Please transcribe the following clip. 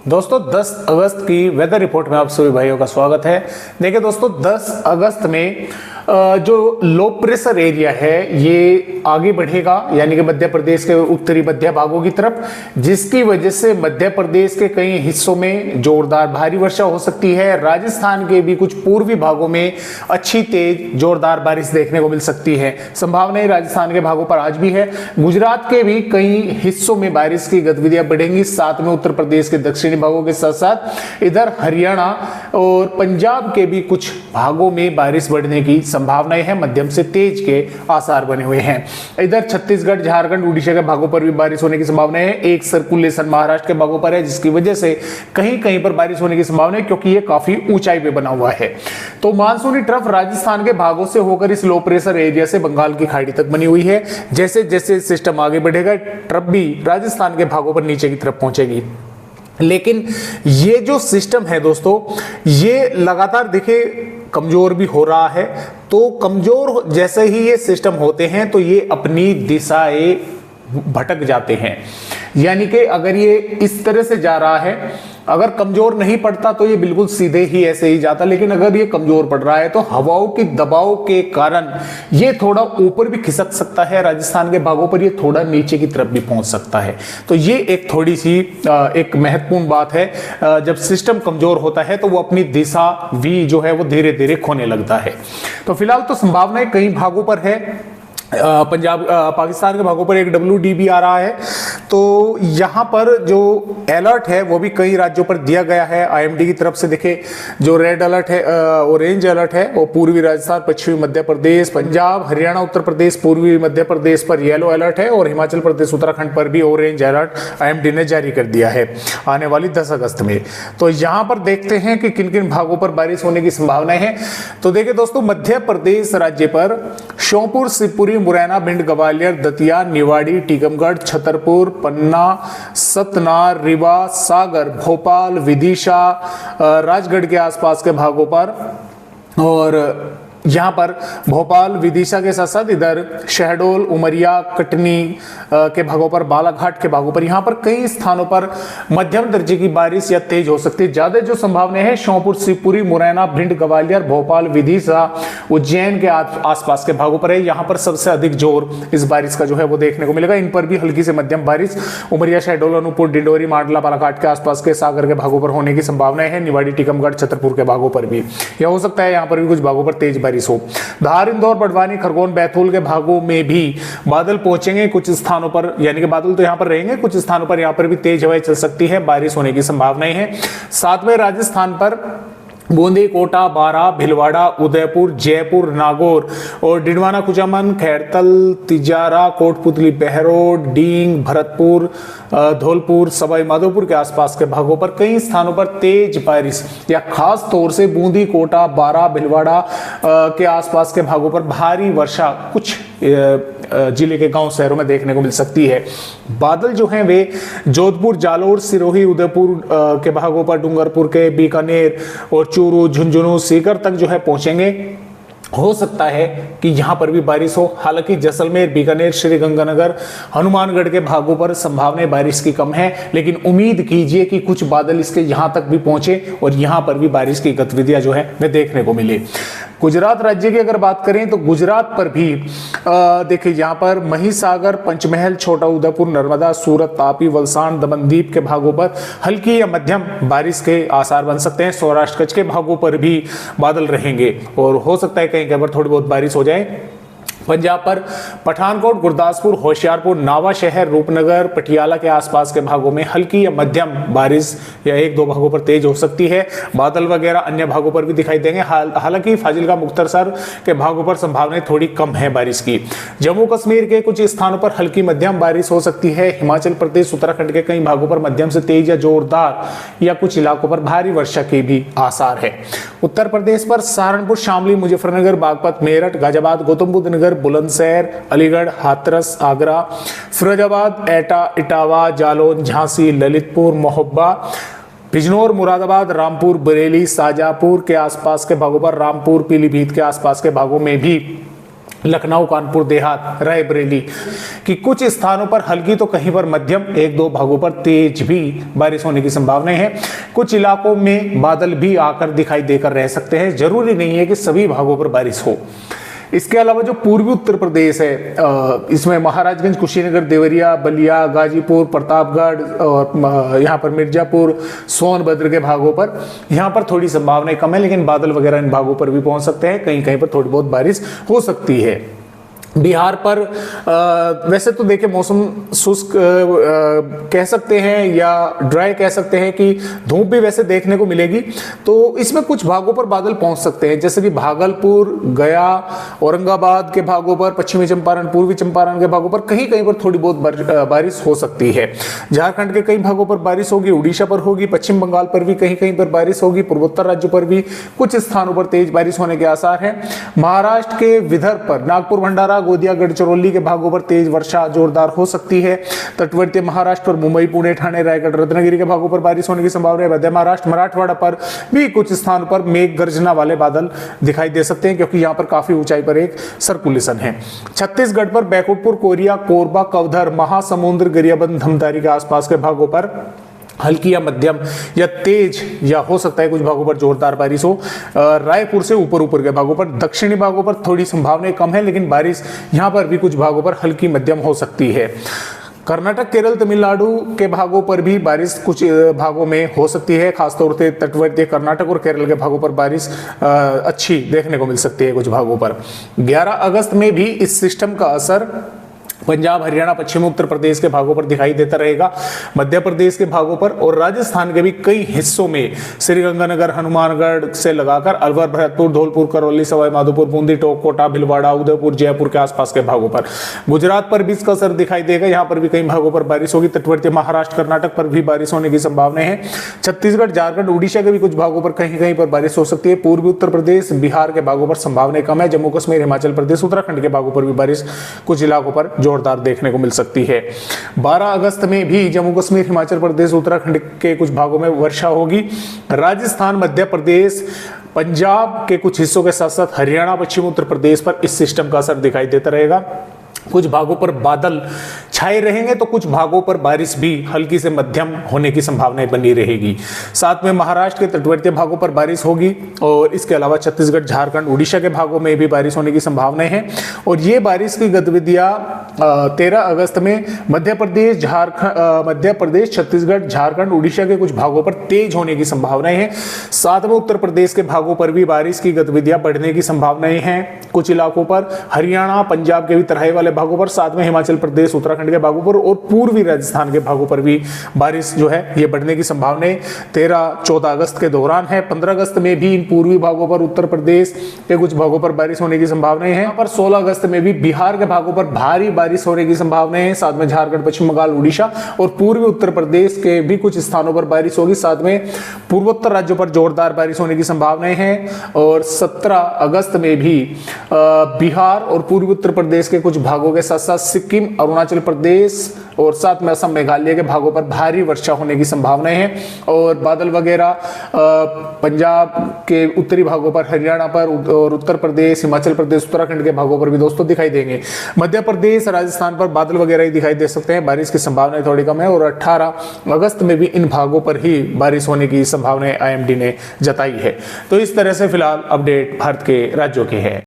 दोस्तों 10 अगस्त की weather report में आप सभी भाइयों का स्वागत है। देखिए दोस्तों 10 अगस्त में जो लो प्रेशर एरिया है ये आगे बढ़ेगा, यानी कि मध्य प्रदेश के उत्तरी मध्य भागों की तरफ, जिसकी वजह से मध्य प्रदेश के कई हिस्सों में जोरदार भारी वर्षा हो सकती है। राजस्थान के भी कुछ पूर्वी भागों में अच्छी तेज जोरदार बारिश देखने को मिल सकती है। संभावनाएं राजस्थान के भागों पर आज भी है। गुजरात के भी कई हिस्सों में बारिश की गतिविधियां बढ़ेंगी, साथ में उत्तर प्रदेश के दक्षिणी भागों के साथ साथ इधर हरियाणा और पंजाब के भी कुछ भागों में बारिश बढ़ने की संभावनाएं हैं। मध्यम से तेज के आसार बने हुए हैं। इधर छत्तीसगढ़, झारखंड, उड़ीसा के भागों पर भी बारिश होने की संभावना है। एक सर्कुलेशन महाराष्ट्र के भागों पर है, जिसकी वजह से कहीं कहीं पर बारिश होने की संभावना है, क्योंकि ये काफी ऊंचाई पे बना हुआ है। तो मानसूनी ट्रफ राजस्थान के भागों से होकर इस लो प्रेशर एरिया से बंगाल की खाड़ी तक बनी हुई है। जैसे जैसे सिस्टम आगे बढ़ेगा, ट्रफ भी राजस्थान के भागों पर नीचे की तरफ पहुंचेगी। लेकिन ये जो सिस्टम है दोस्तों, ये लगातार देखिए कमजोर भी हो रहा है। तो कमजोर जैसे ही ये सिस्टम होते हैं तो ये अपनी दिशाएं भटक जाते हैं। यानी कि अगर ये इस तरह से जा रहा है, अगर कमजोर नहीं पड़ता तो ये बिल्कुल सीधे ही ऐसे ही जाता, लेकिन अगर ये कमजोर पड़ रहा है तो हवाओं के दबाव के कारण ये थोड़ा ऊपर भी खिसक सकता है। राजस्थान के भागों पर ये थोड़ा नीचे की तरफ भी पहुंच सकता है। तो ये एक थोड़ी सी एक महत्वपूर्ण बात है। जब सिस्टम कमजोर होता है तो वो अपनी दिशा भी जो है वो धीरे धीरे खोने लगता है। तो फिलहाल तो संभावनाएं कई भागों पर है। पंजाब, पाकिस्तान के भागों पर एक WDB आ रहा है। तो यहां पर जो अलर्ट है वो भी कई राज्यों पर दिया गया है। IMD की तरफ से देखे जो रेड अलर्ट है, ऑरेंज अलर्ट है, वो पूर्वी राजस्थान, पश्चिमी मध्य प्रदेश, पंजाब, हरियाणा, उत्तर प्रदेश, पूर्वी मध्य प्रदेश पर येलो अलर्ट है, और हिमाचल प्रदेश, उत्तराखंड पर भी ऑरेंज अलर्ट IMD ने जारी कर दिया है आने वाली 10 अगस्त में। तो यहां पर देखते हैं कि किन किन भागों पर बारिश होने की संभावनाएं हैं। तो देखिए दोस्तों, मध्य प्रदेश राज्य पर श्योपुर, शिवपुरी, मुरैना, भिंड, ग्वालियर, दतिया, निवाड़ी, टीकमगढ़, छतरपुर, पन्ना, सतना, रीवा, सागर, भोपाल, विदिशा, राजगढ़ के आसपास के भागों पर, और यहाँ पर भोपाल, विदिशा के साथ साथ इधर शहडोल, उमरिया, कटनी के भागों पर, बालाघाट के भागों पर, यहाँ पर कई स्थानों पर मध्यम दर्जे की बारिश या तेज हो सकती है। ज्यादा जो संभावना है श्योपुर, शिवपुरी, मुरैना, भिंड, ग्वालियर, भोपाल, विदिशा, उज्जैन के आसपास के भागों पर है। यहाँ पर सबसे अधिक जोर इस बारिश का जो है वो देखने को मिलेगा। इन पर भी हल्की से मध्यम बारिश उमरिया, शहडोल, अनूपपुर, डिंडोरी, मांडला, बालाघाट के आसपास के, सागर के भागों पर होने की संभावनाएं है। निवाड़ी, टीकमगढ़, छतरपुर के भागों पर भी यह हो सकता है। यहाँ पर भी कुछ भागों पर तेज बारिश हो। धार, इंदौर, बड़वानी, खरगोन, बैतूल के भागों में भी बादल पहुंचेंगे कुछ स्थानों पर, यानी कि बादल तो यहां पर रहेंगे, कुछ स्थानों पर यहां पर भी तेज हवाएं चल सकती है, बारिश होने की संभावनाएं हैं। साथ में राजस्थान पर बूंदी, कोटा, बारा, भिलवाड़ा, उदयपुर, जयपुर, नागौर और डिडवाना, कुचामन, खैरतल, तिजारा, कोटपुतली, बहरोड, डींग, भरतपुर, धौलपुर, सवाई माधोपुर के आसपास के भागों पर कई स्थानों पर तेज बारिश या खास तौर से बूंदी, कोटा, बारा, भिलवाड़ा के आसपास के भागों पर भारी वर्षा कुछ जिले के गांव शहरों में देखने को मिल सकती है। बादल जो हैं वे जोधपुर, जालोर, सिरोही, उदयपुर के भागों पर, डूंगरपुर के, बीकानेर और चूरू, झुंझुनू, सीकर तक जो है पहुंचेंगे। हो सकता है कि यहां पर भी बारिश हो। हालांकि जैसलमेर, बीकानेर, श्रीगंगानगर, हनुमानगढ़ के भागों पर संभावनाएं बारिश की कम है, लेकिन उम्मीद कीजिए कि कुछ बादल इसके यहां तक भी पहुंचे और यहां पर भी बारिश की गतिविधियां जो है वे देखने को मिले। गुजरात राज्य की अगर बात करें तो गुजरात पर भी देखिए यहाँ पर महिसागर, पंचमहल, छोटा उदेपुर, नर्मदा, सूरत, तापी, वलसाड़, दमनदीप के भागों पर हल्की या मध्यम बारिश के आसार बन सकते हैं। सौराष्ट्र कच्छ के भागों पर भी बादल रहेंगे और हो सकता है कहीं कहीं पर थोड़ी बहुत बारिश हो जाए। पंजाब पर पठानकोट, गुरदासपुर, होशियारपुर, नावा शहर, रूपनगर, पटियाला के आसपास के भागों में हल्की या मध्यम बारिश या एक दो भागों पर तेज हो सकती है। बादल वगैरह अन्य भागों पर भी दिखाई देंगे। हालांकि फाजिलका, मुक्तसर के भागों पर संभावनाएं थोड़ी कम है बारिश की। जम्मू कश्मीर के कुछ स्थानों पर हल्की मध्यम बारिश हो सकती है। हिमाचल प्रदेश, उत्तराखंड के कई भागों पर मध्यम से तेज या जोरदार या कुछ इलाकों पर भारी वर्षा के भी आसार है। उत्तर प्रदेश पर सहारनपुर, शामली, मुजफ्फरनगर, बागपत, मेरठ, गाजियाबाद, गौतम बुद्ध नगर, बुलंदशहर, अलीगढ़, हाथरस, आगरा, फिरोजाबाद, एटा, इटावा, जालौन, झांसी, ललितपुर, मोहब्बा, बिजनौर, मुरादाबाद, रामपुर, बरेली, शाजापुर के आसपास के भागों पर, रामपुर, पीलीभीत के आसपास के भागों में भी लखनऊ, कानपुर देहात, रायबरेली कि कुछ स्थानों पर हल्की तो कहीं पर मध्यम, एक दो भागों पर तेज भी बारिश होने की संभावना है। कुछ इलाकों में बादल भी आकर दिखाई देकर रह सकते हैं, जरूरी नहीं है कि सभी भागों पर बारिश हो। इसके अलावा जो पूर्वी उत्तर प्रदेश है, इसमें महाराजगंज, कुशीनगर, देवरिया, बलिया, गाजीपुर, प्रतापगढ़ और यहाँ पर मिर्जापुर, सोनभद्र के भागों पर यहाँ पर थोड़ी संभावनाएं कम है, लेकिन बादल वगैरह इन भागों पर भी पहुंच सकते हैं, कहीं कहीं पर थोड़ी बहुत बारिश हो सकती है। बिहार पर वैसे तो देखिए मौसम शुष्क कह सकते हैं या ड्राई कह सकते हैं कि धूप भी वैसे देखने को मिलेगी, तो इसमें कुछ भागों पर बादल पहुंच सकते हैं, जैसे कि भागलपुर, गया, औरंगाबाद के भागों पर, पश्चिमी चंपारण, पूर्वी चंपारण के भागों पर कहीं कहीं पर थोड़ी बहुत बारिश हो सकती है। झारखंड के कई भागों पर बारिश होगी, उड़ीसा पर होगी, पश्चिम बंगाल पर भी कहीं कहीं पर बारिश होगी, पूर्वोत्तर राज्यों पर भी कुछ स्थानों पर तेज बारिश होने के आसार हैं। महाराष्ट्र के विदर्भ पर, नागपुर, भंडारा, गोंदिया, गढ़चिरौली के भागों पर तेज वर्षा जोरदार हो सकती है। तटवर्ती महाराष्ट्र पर मुंबई, पुणे, ठाणे, रायगढ़, रत्नागिरी के भागों पर बारिश होने की संभावना है। मध्य महाराष्ट्र, मराठवाड़ा पर भी कुछ स्थानों पर मेघ गर्जना वाले बादल दिखाई दे सकते हैं, क्योंकि यहां पर काफी ऊंचाई पर एक सर्कुलेशन है। छत्तीसगढ़ पर बैकुंठपुर, कोरिया, कोरबा, कवधर, महासमुंद, गरियाबंद, धमतारी के आसपास के भागों पर हल्की या मध्यम या तेज या हो सकता है कुछ भागों पर जोरदार बारिश हो। रायपुर से ऊपर ऊपर के भागों पर, दक्षिणी भागों पर थोड़ी संभावनाएं कम है, लेकिन बारिश यहां पर भी कुछ भागों पर हल्की मध्यम हो सकती है। कर्नाटक, केरल, तमिलनाडु के भागों पर भी बारिश कुछ भागों में हो सकती है, खासतौर से तटवर्ती कर्नाटक और केरल के भागों पर बारिश अच्छी देखने को मिल सकती है कुछ भागों पर। 11 अगस्त में भी इस सिस्टम का असर पंजाब, हरियाणा, पश्चिमी उत्तर प्रदेश के भागों पर दिखाई देता रहेगा, मध्य प्रदेश के भागों पर और राजस्थान के भी कई हिस्सों में, श्रीगंगानगर, हनुमानगढ़ से लगाकर अलवर, भरतपुर, धौलपुर, करौली, सवाई माधोपुर, बूंदी, टोंक, कोटा, भीलवाड़ा, उदयपुर, जयपुर के आसपास के भागों पर। गुजरात पर भी इसका असर दिखाई देगा, यहाँ पर भी कई भागों पर बारिश होगी। तटवर्ती महाराष्ट्र, कर्नाटक पर भी बारिश होने की संभावना है। छत्तीसगढ़, झारखंड, उड़ीसा के भी कुछ भागों पर कहीं कहीं पर बारिश हो सकती है। पूर्वी उत्तर प्रदेश, बिहार के भागों पर संभावना कम है। जम्मू कश्मीर, हिमाचल प्रदेश, उत्तराखंड के भागों पर भी बारिश कुछ इलाकों पर जोरदार देखने को मिल सकती है। 12 अगस्त में भी जम्मू कश्मीर, हिमाचल प्रदेश, उत्तराखंड के कुछ भागों में वर्षा होगी। राजस्थान, मध्य प्रदेश, पंजाब के कुछ हिस्सों के साथ साथ हरियाणा, पश्चिम उत्तर प्रदेश पर इस सिस्टम का असर दिखाई देता रहेगा। कुछ भागों पर बादल छाए रहेंगे तो कुछ भागों पर बारिश भी हल्की से मध्यम होने की संभावना बनी रहेगी। साथ में महाराष्ट्र के तटवर्ती भागों पर बारिश होगी और इसके अलावा छत्तीसगढ़, झारखंड, उड़ीसा के भागों में भी बारिश होने की संभावनाएं हैं। और ये बारिश की गतिविधियां 13 अगस्त में मध्य प्रदेश, छत्तीसगढ़, झारखंड, उड़ीसा के कुछ भागों पर तेज होने की संभावनाएं हैं। साथ में उत्तर प्रदेश के भागों पर भी बारिश की गतिविधियां बढ़ने की संभावनाएं हैं कुछ इलाकों पर। हरियाणा, पंजाब के भी तराई वाले भागों पर, साथ में हिमाचल प्रदेश, उत्तराखंड के भागों पर और पूर्वी राजस्थान के भागों पर भी बारिश जो है ये बढ़ने की संभावनाएं 13-14 अगस्त के दौरान है। 15 अगस्त में भी इन पूर्वी भागों पर, उत्तर प्रदेश के कुछ भागों पर बारिश होने की संभावनाएं हैं। यहाँ पर 16 अगस्त में भी बिहार के भागों पर भारी बारिश होने की संभावनाएं हैं। साथ में झारखंड, पश्चिम बंगाल, उड़ीसा और पूर्वी उत्तर प्रदेश के भी कुछ स्थानों पर बारिश होगी। साथ में पूर्वोत्तर राज्यों पर जोरदार बारिश होने की संभावनाएं हैं। और 17 अगस्त में भी बिहार और पूर्वी उत्तर प्रदेश के कुछ भागों के साथ साथ सिक्किम, अरुणाचल प्रदेश और साथ में असम, मेघालय के भागों पर भारी वर्षा होने की संभावनाएं हैं। और बादल वगैरह पंजाब के उत्तरी भागों पर, हरियाणा पर और उत्तर प्रदेश, हिमाचल प्रदेश, उत्तराखंड के भागों पर भी दोस्तों दिखाई देंगे। मध्य प्रदेश, राजस्थान पर बादल वगैरह ही दिखाई दे सकते हैं, बारिश की संभावनाएं थोड़ी कम है। और 18 अगस्त में भी इन भागों पर ही बारिश होने की संभावनाएं IMD ने जताई है। तो इस तरह से फिलहाल अपडेट भारत के राज्यों के है।